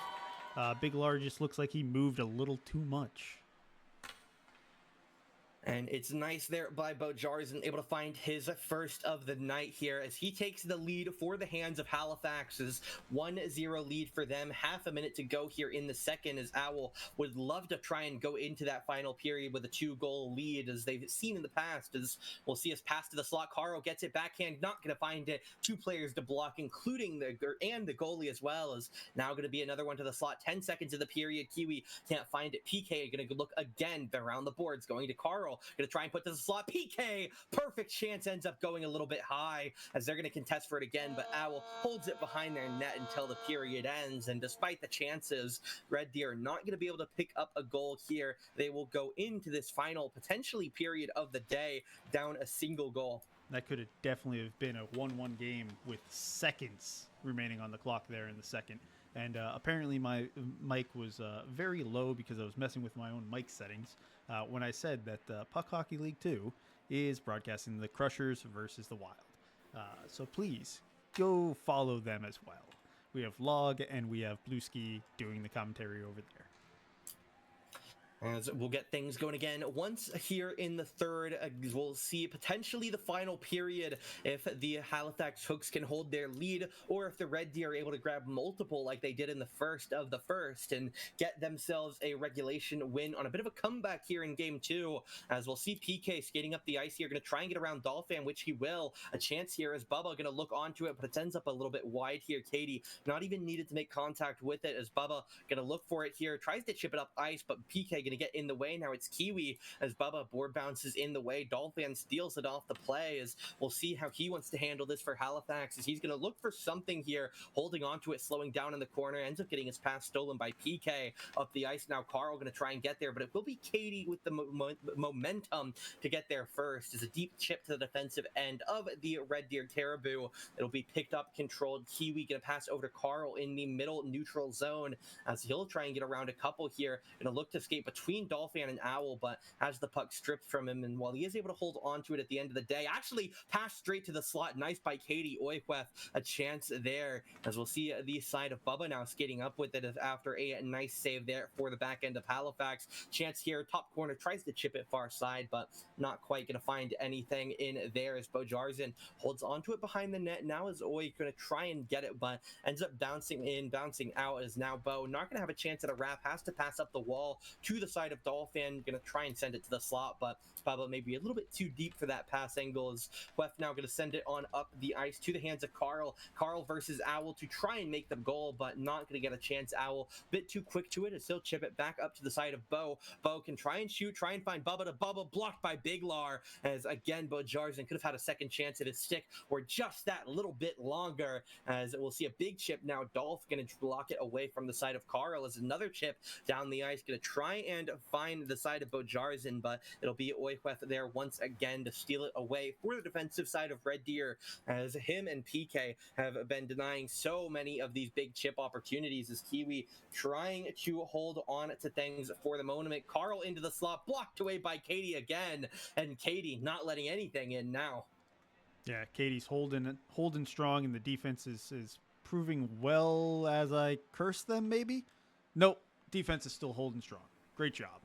Big Lar just looks like he moved a little too much. And it's nice there by Bojarzen, able to find his first of the night here as he takes the lead for the hands of Halifax's 1-0 lead for them. Half a minute to go here in the second as Owl would love to try and go into that final period with a 2-goal lead as they've seen in the past. As we'll see us pass to the slot. Carl gets it backhand, not going to find it. 2 players to block, including the goalie as well. As now going to be another one to the slot. 10 seconds of the period. Kiwi can't find it. PK going to look again around the boards, going to Carl. Going to try and put this slot. PK, perfect chance, ends up going a little bit high as they're going to contest for it again, but Owl holds it behind their net until the period ends. And despite the chances, Red Deer are not going to be able to pick up a goal here. They will go into this final, potentially period of the day, down a single goal. That could have definitely have been a 1-1 game with seconds remaining on the clock there in the second. And apparently my mic was very low because I was messing with my own mic settings when I said that Puck Hockey League 2 is broadcasting the Crushers versus the Wild. So please go follow them as well. We have Log and we have Blueski doing the commentary over there. As we'll get things going again once here in the third. We'll see potentially the final period if the Halifax Hooks can hold their lead, or if the Red Deer are able to grab multiple like they did in the first of the first and get themselves a regulation win on a bit of a comeback here in game 2. As we'll see PK skating up the ice here, going to try and get around Dolphin, which he will. A chance here as Bubba going to look onto it, but it ends up a little bit wide here. Katie not even needed to make contact with it as Bubba going to look for it here, tries to chip it up ice, but PK going to get in the way. Now it's Kiwi as Bubba board bounces in the way. Dolphin steals it off the play as we'll see how he wants to handle this for Halifax as he's going to look for something here, holding onto it, slowing down in the corner, ends up getting his pass stolen by PK up the ice. Now Carl going to try and get there, but it will be Katie with the momentum to get there first as a deep chip to the defensive end of the Red Deer Caribou. It'll be picked up, controlled. Kiwi going to pass over to Carl in the middle neutral zone as he'll try and get around a couple here. Going to look to skate between Dolphin and Owl, but has the puck stripped from him, and while he is able to hold on to it at the end of the day, actually passed straight to the slot. Nice by Katie Oikwef, a chance there, as we'll see the side of Bubba now skating up with it after a nice save there for the back end of Halifax. Chance here, top corner, tries to chip it far side, but not quite going to find anything in there as Bojarzen holds onto it behind the net. Now is Oi going to try and get it, but ends up bouncing in, bouncing out, as now Bo not going to have a chance at a wrap, has to pass up the wall to the side of Dolphin, going to try and send it to the slot, but Bubba maybe a little bit too deep for that pass angle as Wef now going to send it on up the ice to the hands of Carl. Carl versus Owl to try and make the goal, but not going to get a chance. Owl a bit too quick to it as he'll chip it back up to the side of Bo. Bo can try and shoot, try and find Bubba to Bubba, blocked by Big Lar as again Bojarzen could have had a second chance at his stick or just that little bit longer, as we'll see a big chip now. Dolph going to block it away from the side of Carl as another chip down the ice, going to try and find the side of Bojarzen, but it'll be Oikwef there once again to steal it away for the defensive side of Red Deer, as him and PK have been denying so many of these big chip opportunities as Kiwi trying to hold on to things for the moment. Carl into the slot, blocked away by Katie again, and Katie not letting anything in now. Yeah, Katie's holding strong, and the defense is proving well as I curse them, maybe? Nope, defense is still holding strong. Great job.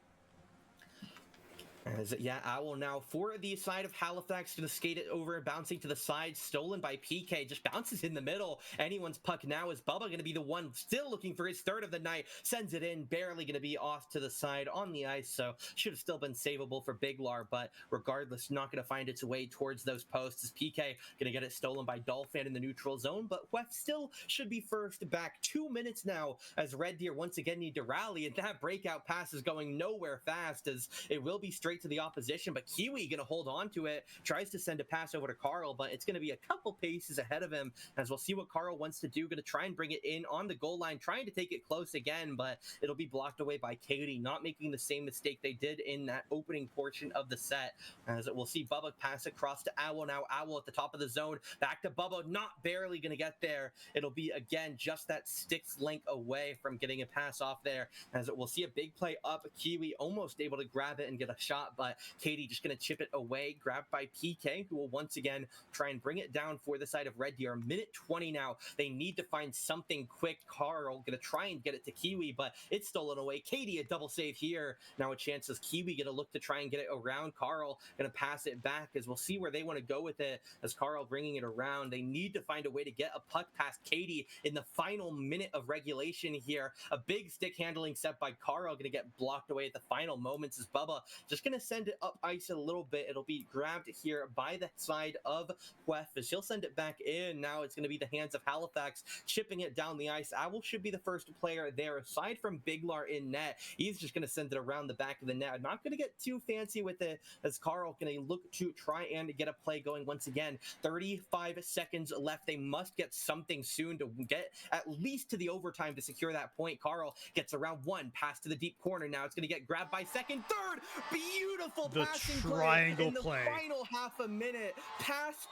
As, yeah, Owl now for the side of Halifax, going to skate it over, bouncing to the side, stolen by PK, just bounces in the middle. Anyone's puck now is Bubba going to be the one still looking for his third of the night, sends it in, barely going to be off to the side on the ice, so should have still been savable for Big Lar, but regardless, not going to find its way towards those posts as PK going to get it stolen by Dolphin in the neutral zone, but Wef still should be first back. 2 minutes now as Red Deer once again need to rally, and that breakout pass is going nowhere fast as it will be straight straight to the opposition, but Kiwi gonna hold on to it, tries to send a pass over to Carl, but it's gonna be a couple paces ahead of him, as we'll see what Carl wants to do. Gonna try and bring it in on the goal line, trying to take it close again, but it'll be blocked away by Katie, not making the same mistake they did in that opening portion of the set, as we'll see Bubba pass across to Owl. Now Owl at the top of the zone, back to Bubba, not barely gonna get there. It'll be again just that sticks length away from getting a pass off there, as we'll see a big play up. Kiwi almost able to grab it and get a shot, but Katie just gonna chip it away, grabbed by PK, who will once again try and bring it down for the side of Red Deer. Minute 20 now. They need to find something quick. Carl gonna try and get it to Kiwi, but it's stolen away. Katie a double save here. Now a chance as Kiwi gonna look to try and get it around Carl, gonna pass it back, as we'll see where they want to go with it, as Carl bringing it around. They need to find a way to get a puck past Katie in the final minute of regulation here. A big stick handling set by Carl, gonna get blocked away at the final moments, as Bubba just gonna send it up ice a little bit. It'll be grabbed here by the side of Queth, as he'll send it back in. Now it's gonna be the hands of Halifax chipping it down the ice. Owl should be the first player there, aside from Biglar in net. He's just gonna send it around the back of the net. I'm not gonna get too fancy with it, as Carl gonna look to try and get a play going once again. 35 seconds left. They must get something soon to get at least to the overtime to secure that point. Carl gets around one, pass to the deep corner. Now it's gonna get grabbed by second, third. Beautiful The passing triangle play in the play. final half a minute. Pass,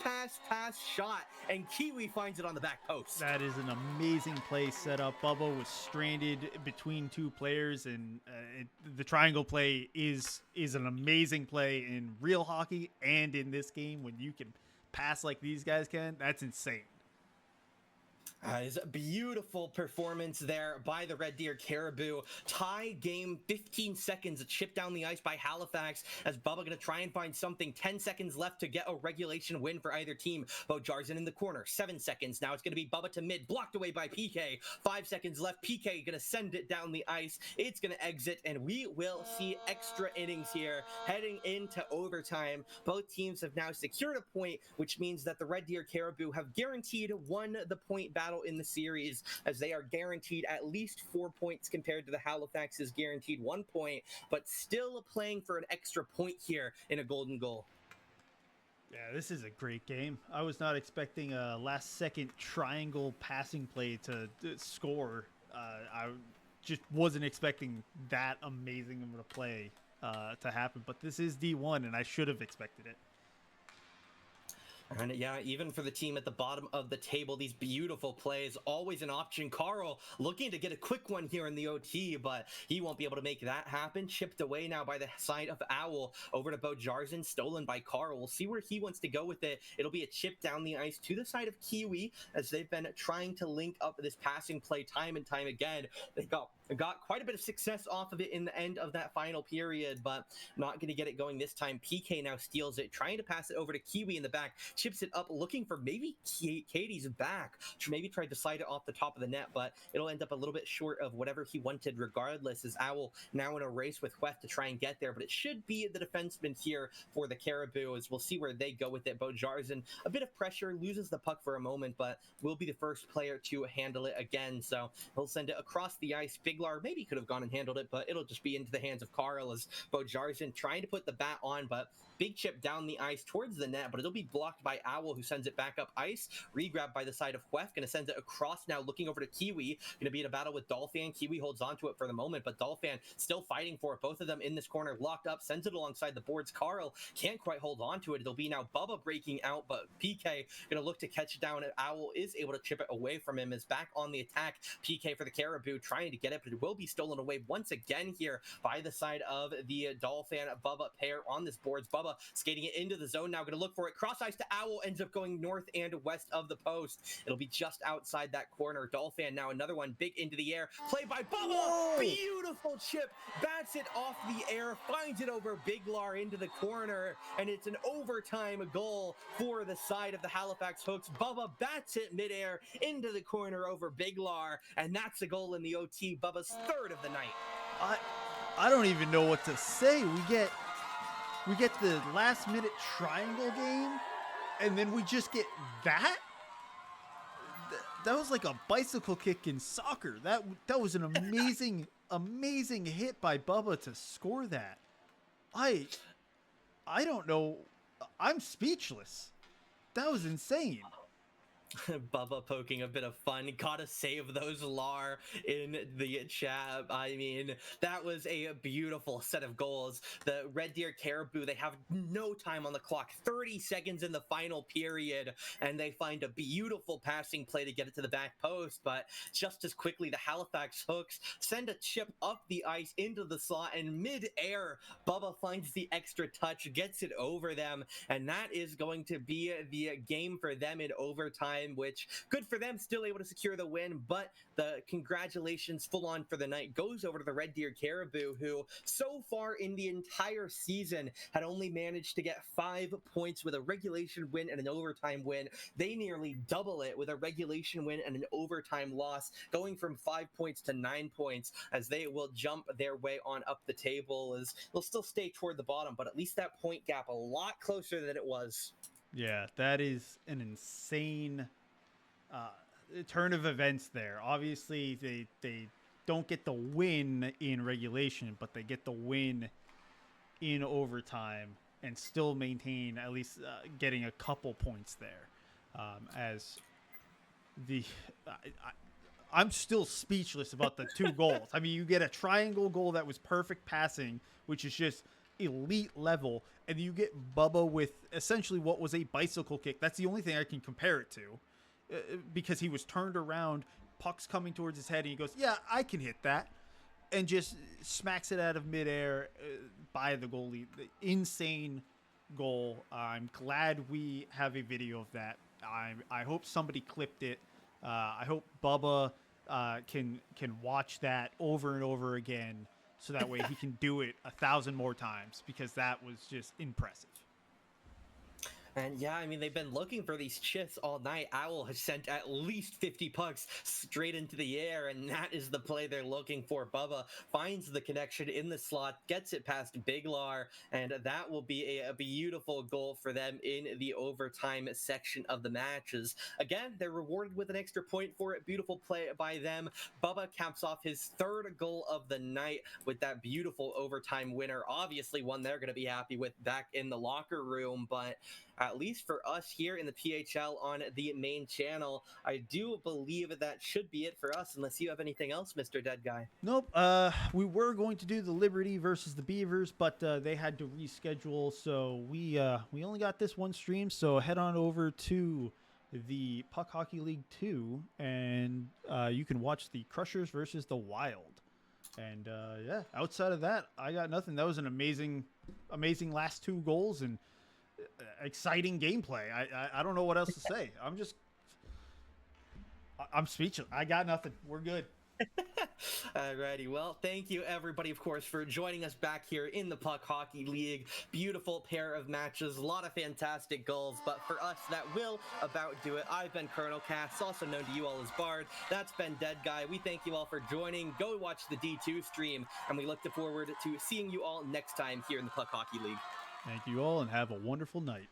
shot, and Kiwi finds it on the back post. That is an amazing play set up. Bubba was stranded between two players, and the triangle play is an amazing play in real hockey and in this game. When you can pass like these guys can, that's insane. It's a beautiful performance there by the Red Deer Caribou. Tie game, 15 seconds, a chip down the ice by Halifax, as Bubba gonna try and find something. 10 seconds left to get a regulation win for either team. Bo Jarzen in the corner, 7 seconds. Now it's gonna be Bubba to mid, blocked away by PK. 5 seconds left. PK gonna send it down the ice. It's gonna exit, and we will see extra innings here heading into overtime. Both teams have now secured a point, which means that the Red Deer Caribou have guaranteed won the point battle in the series, as they are guaranteed at least 4 points compared to the Halifax's guaranteed 1 point, but still playing for an extra point here in a golden goal. Yeah, this is a great game. I was not expecting a last-second triangle passing play to score. I just wasn't expecting that amazing of a play to happen, but this is D1, and I should have expected it. And yeah, even for the team at the bottom of the table, these beautiful plays, always an option. Carl looking to get a quick one here in the OT, but he won't be able to make that happen. Chipped away now by the side of Owl, over to Bo Jarzen, stolen by Carl. We'll see where he wants to go with it. It'll be a chip down the ice to the side of Kiwi, as they've been trying to link up this passing play time and time again. They got quite a bit of success off of it in the end of that final period, but not going to get it going this time. PK now steals it, trying to pass it over to Kiwi in the back, chips it up, looking for maybe Katie's back. Maybe tried to slide it off the top of the net, but it'll end up a little bit short of whatever he wanted regardless, as Owl now in a race with Queth to try and get there, but it should be the defenseman here for the Caribou, as we'll see where they go with it. Bo Jarzen, a bit of pressure, loses the puck for a moment, but will be the first player to handle it again, so he'll send it across the ice. Biglar maybe could have gone and handled it, but it'll just be into the hands of Carl, as Bo Jarzen trying to put the bat on, but big chip down the ice towards the net, but it'll be blocked by Owl, who sends it back up ice. Regrab by the side of Queth, gonna send it across now, looking over to Kiwi. Gonna be in a battle with Dolphin. Kiwi holds on to it for the moment, but Dolphin still fighting for it. Both of them in this corner, locked up, sends it alongside the boards. Carl can't quite hold on to it. It'll be now Bubba breaking out, but PK gonna look to catch it down, and Owl is able to chip it away from him. Is back on the attack. PK for the Caribou, trying to get it, but it will be stolen away once again here by the side of the Dolphin Bubba pair on this boards. Bubba skating it into the zone now, gonna look for it. Cross ice to Owl, ends up going north and west of the post. It'll be just outside that corner. Dolphin now another one, big into the air. Play by Bubba. Whoa. Beautiful chip. Bats it off the air, finds it over Biglar into the corner, and it's an overtime goal for the side of the Halifax Hooks. Bubba bats it midair into the corner over Biglar, and that's a goal in the OT. Bubba's third of the night. I don't even know what to say. We get the last minute triangle game, and then we just get that. That was like a bicycle kick in soccer. That was an amazing hit by Bubba to score that. I don't know. I'm speechless. That was insane. Bubba poking a bit of fun. Gotta save those Lar in the chat. I mean, that was a beautiful set of goals. The Red Deer Caribou, they have no time on the clock, 30 seconds in the final period, and they find a beautiful passing play to get it to the back post. But just as quickly, the Halifax Hooks send a chip up the ice into the slot, and mid-air, Bubba finds the extra touch, gets it over them, and that is going to be the game for them in overtime, which good for them, still able to secure the win. But the congratulations full on for the night goes over to the Red Deer Caribou, who so far in the entire season had only managed to get 5 points with a regulation win and an overtime win. They nearly double it with a regulation win and an overtime loss, going from 5 points to 9 points, as they will jump their way on up the table. As they'll still stay toward the bottom, but at least that point gap a lot closer than it was. Yeah, that is an insane turn of events there. Obviously, they don't get the win in regulation, but they get the win in overtime and still maintain at least getting a couple points there. As the I'm still speechless about the 2 goals. I mean, you get a triangle goal that was perfect passing, which is just elite level, and you get Bubba with essentially what was a bicycle kick. That's the only thing I can compare it to, because he was turned around, puck's coming towards his head, and he goes, yeah, I can hit that, and just smacks it out of midair by the goalie. The insane goal. I'm glad we have a video of that. I hope somebody clipped it. I hope Bubba can watch that over and over again, so that way he can do it 1,000 more times, because that was just impressive. And yeah, I mean, they've been looking for these chips all night. Owl has sent at least 50 pucks straight into the air, and that is the play they're looking for. Bubba finds the connection in the slot, gets it past Biglar, and that will be a beautiful goal for them in the overtime section of the matches. Again, they're rewarded with an extra point for it. Beautiful play by them. Bubba caps off his 3rd goal of the night with that beautiful overtime winner. Obviously one they're going to be happy with back in the locker room, but at least for us here in the PHL on the main channel, I do believe that should be it for us, unless you have anything else, Mr. Dead Guy. Nope. We were going to do the Liberty versus the Beavers, but they had to reschedule, so we only got this one stream. So head on over to the Puck Hockey League 2, and you can watch the Crushers versus the Wild. And yeah, outside of that, I got nothing. That was an amazing last 2 goals and exciting gameplay. I don't know what else to say. I'm speechless. I got nothing. We're good. Alrighty, well, thank you everybody, of course, for joining us back here in the Puck Hockey League. Beautiful pair of matches, a lot of fantastic goals, but for us, that will about do it. I've been Colonel Cass, also known to you all as Bard. That's been Dead Guy. We thank you all for joining. Go watch the D2 stream, and we look forward to seeing you all next time here in the Puck Hockey League. Thank you all, and have a wonderful night.